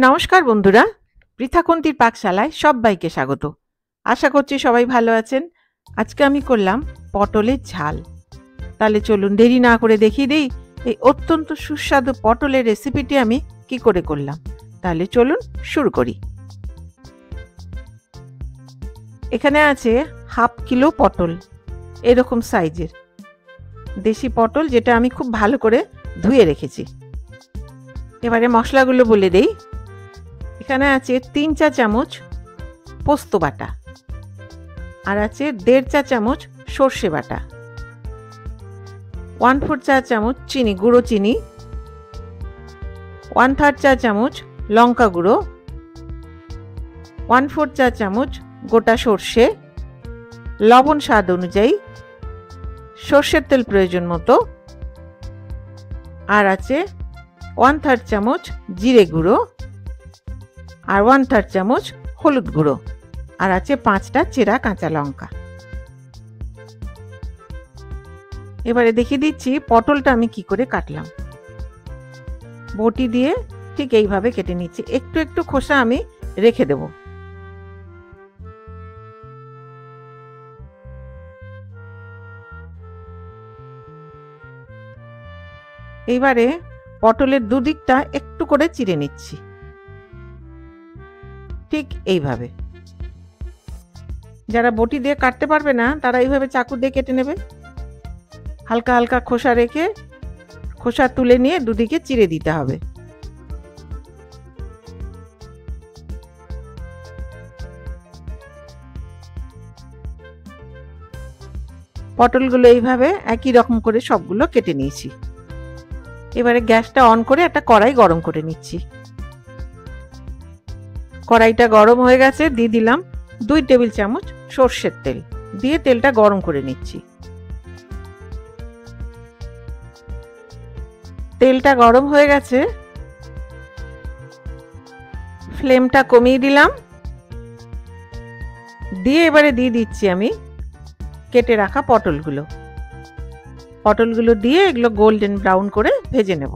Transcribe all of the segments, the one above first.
নমস্কার বন্ধুরা, পৃথাকন্তীর পাকশালায় সবাইকে স্বাগত। আশা করছি সবাই ভালো আছেন। আজকে আমি করলাম পটলের ঝাল। তাহলে চলুন দেরি না করে দেখিয়ে দিই এই অত্যন্ত সুস্বাদু পটলের রেসিপিটি আমি কি করে করলাম। তাহলে চলুন শুরু করি। এখানে আছে হাফ কিলো পটল, এরকম সাইজের দেশি পটল, যেটা আমি খুব ভালো করে ধুয়ে রেখেছি। এবারে মশলাগুলো বলে দেই। এখানে আছে 3 চা চামচ পোস্ত বাটা, আর আছে 1.5 চা চামচ সর্ষে বাটা, 1/4 চা চামচ চিনি, গুঁড়ো চিনি, 1/3 চা চামচ লঙ্কা গুঁড়ো, 1/4 চা চামচ গোটা সর্ষে, লবণ স্বাদ অনুযায়ী, সর্ষের তেল প্রয়োজন মতো, আর আছে 1/3 চামচ জিরে গুঁড়ো, আর 1/3 চামচ হলুদ গুঁড়ো, আর আছে 5টা চেরা কাঁচা লঙ্কা। এবারে দেখিয়ে দিচ্ছি পটলটা আমি কি করে কাটলাম। বটি দিয়ে ঠিক এইভাবে কেটে নিচ্ছি, একটু একটু খোসা আমি রেখে দেব। এইবারে পটলের দুদিকটা একটু করে চিড়ে নিচ্ছি, ঠিক এইভাবে। যারা বটি দিয়ে কাটতে পারবে না তারা এইভাবে চাকু দিয়ে কেটে নেবে। হালকা হালকা খোসা রেখে খোসা তুলে নিয়ে দুদিকে চিড়ে দিতে হবে। পটলগুলো এইভাবে একই রকম করে সবগুলো কেটে নিয়েছি। এবারে গ্যাসটা অন করে একটা কড়াই গরম করে নিচ্ছি। কড়াইটা গরম হয়ে গেছে, দিয়ে দিলাম 2 টেবিল চামচ সর্ষের তেল, দিয়ে তেলটা গরম করে নিচ্ছি। তেলটা গরম হয়ে গেছে, ফ্লেমটা কমিয়ে দিলাম। দিয়ে এবারে দিয়ে দিচ্ছি আমি কেটে রাখা পটলগুলো। পটলগুলো দিয়ে এগুলো গোল্ডেন ব্রাউন করে ভেজে নেব।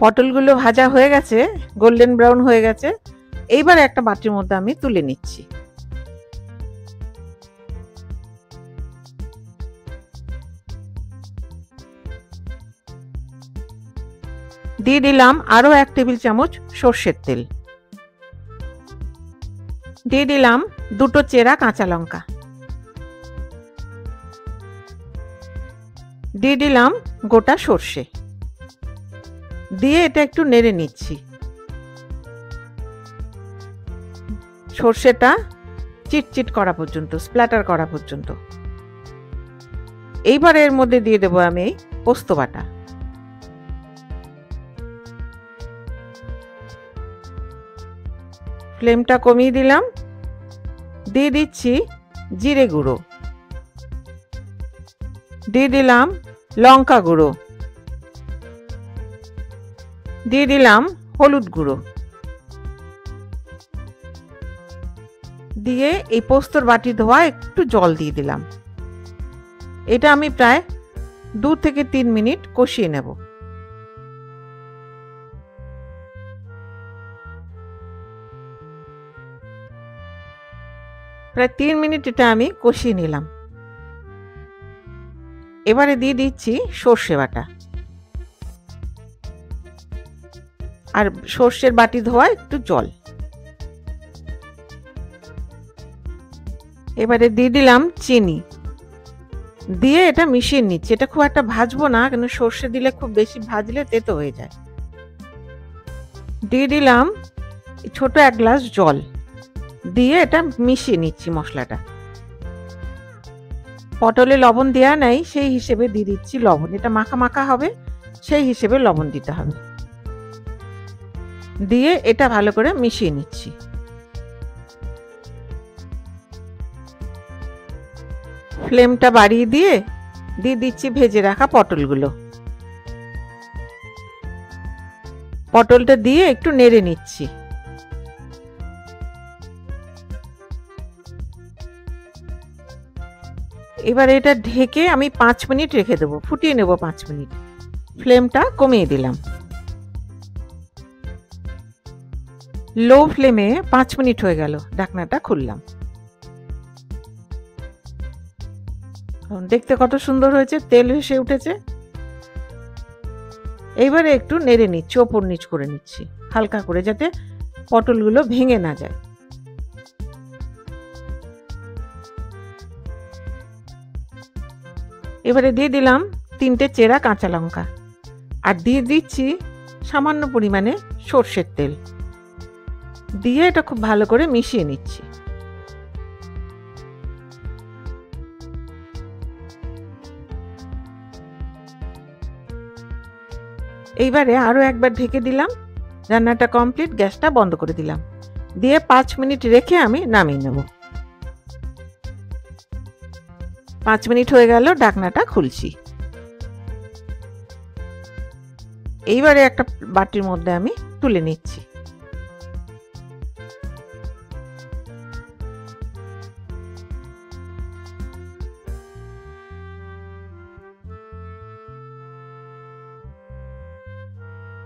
পটলগুলো ভাজা হয়ে গেছে, গোল্ডেন ব্রাউন হয়ে গেছে। এইবার একটা বাটির মধ্যে আমি তুলে নিচ্ছি। দিয়ে দিলাম আরো 1 টেবিল চামচ সর্ষের তেল, দিয়ে দিলাম 2টো চেরা কাঁচা লঙ্কা, দিয়ে দিলাম গোটা সর্ষে, দিয়ে এটা একটু নেড়ে নিচ্ছি। সর্ষেটা চিটচিট করা পর্যন্ত, স্প্ল্যাটার করা পর্যন্ত। এইবার এর মধ্যে দিয়ে দেবো আমি পোস্ত বাটা। ফ্লেমটা কমিয়ে দিলাম। দিয়ে দিচ্ছি জিরে গুঁড়ো, দিয়ে দিলাম লঙ্কা গুঁড়ো, দিয়ে দিলাম হলুদ গুঁড়ো, দিয়ে এই পোস্তর বাটি ধোয়া একটু জল দিয়ে দিলাম। এটা আমি প্রায় 2 থেকে 3 মিনিট কষিয়ে নেব। প্রায় 3 মিনিট এটা আমি কষিয়ে নিলাম। এবারে দিয়ে দিচ্ছি সর্ষে বাটা, আর সর্ষের বাটি ধোয়া একটু জল। এবারে দিয়ে দিলাম চিনি, দিয়ে এটা মিশিয়ে নিচ্ছি। এটা খুব একটা ভাজবো না, কেন সর্ষে দিলে খুব বেশি ভাজলে তেতো হয়ে যায়। দিয়ে দিলাম ছোট 1 গ্লাস জল, দিয়ে এটা মিশিয়ে নিচ্ছি মশলাটা। পটলে লবণ দেওয়া নাই, সেই হিসেবে দিয়ে দিচ্ছি লবণ। এটা মাখা মাখা হবে, সেই হিসেবে লবণ দিতে হবে। দিয়ে এটা ভালো করে মিশিয়ে নিচ্ছি। ফ্লেমটা বাড়িয়ে দিয়ে দিয়ে দিচ্ছি ভেজে রাখা পটলগুলো। পটলটা দিয়ে একটু নেড়ে নিচ্ছি। এবার এটা ঢেকে আমি 5 মিনিট রেখে দেবো, ফুটিয়ে নেব 5 মিনিট। ফ্লেমটা কমিয়ে দিলাম। লো ফ্লেমে 5 মিনিট হয়ে গেল, ঢাকনাটা খুললাম। দেখতে কত সুন্দর হয়েছে, তেল এসে উঠেছে। এইবারে একটু নেড়ে নিচ্ছি, ওপর নিচ করে নিচ্ছি হালকা করে, যাতে পটলগুলো ভেঙে না যায়। এবারে দিয়ে দিলাম 3টে চেরা কাঁচা লঙ্কা, আর দিয়ে দিচ্ছি সামান্য পরিমাণে সর্ষের তেল। দিয়ে এটা খুব ভালো করে মিশিয়ে নিচ্ছি। এইবারে আরও একবার ঢেকে দিলাম। রান্নাটা কমপ্লিট, গ্যাসটা বন্ধ করে দিলাম। দিয়ে 5 মিনিট রেখে আমি নামিয়ে নেব। 5 মিনিট হয়ে গেল, ঢাকনাটা খুলছি। এইবারে একটা বাটির মধ্যে আমি তুলে নিচ্ছি।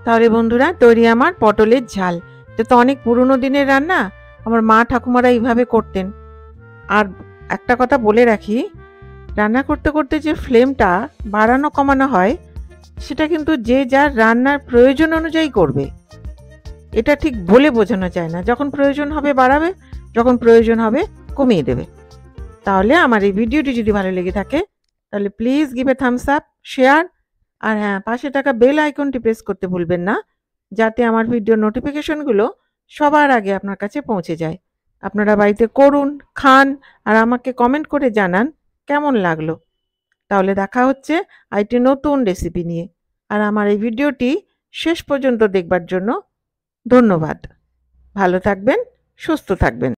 তাহলে বন্ধুরা, তৈরি আমার পটলের ঝাল। এটা তো অনেক পুরনো দিনের রান্না, আমার মা ঠাকুমারা এইভাবে করতেন। আর একটা কথা বলে রাখি, রান্না করতে করতে যে ফ্লেমটা বাড়ানো কমানো হয়, সেটা কিন্তু যে যার রান্নার প্রয়োজন অনুযায়ী করবে। এটা ঠিক বলে বোঝানো যায় না। যখন প্রয়োজন হবে বাড়াবে, যখন প্রয়োজন হবে কমিয়ে দেবে। তাহলে আমার এই ভিডিওটি যদি ভালো লেগে থাকে, তাহলে please give a thumbs up, share, আর হ্যাঁ, পাশে থাকা বেল আইকনটি প্রেস করতে ভুলবেন না, যাতে আমার ভিডিওর নোটিফিকেশনগুলো সবার আগে আপনার কাছে পৌঁছে যায়। আপনারা বাড়িতে করুন, খান, আর আমাকে কমেন্ট করে জানান কেমন লাগলো। তাহলে দেখা হচ্ছে আরেকটি নতুন রেসিপি নিয়ে। আর আমার এই ভিডিওটি শেষ পর্যন্ত দেখবার জন্য ধন্যবাদ। ভালো থাকবেন, সুস্থ থাকবেন।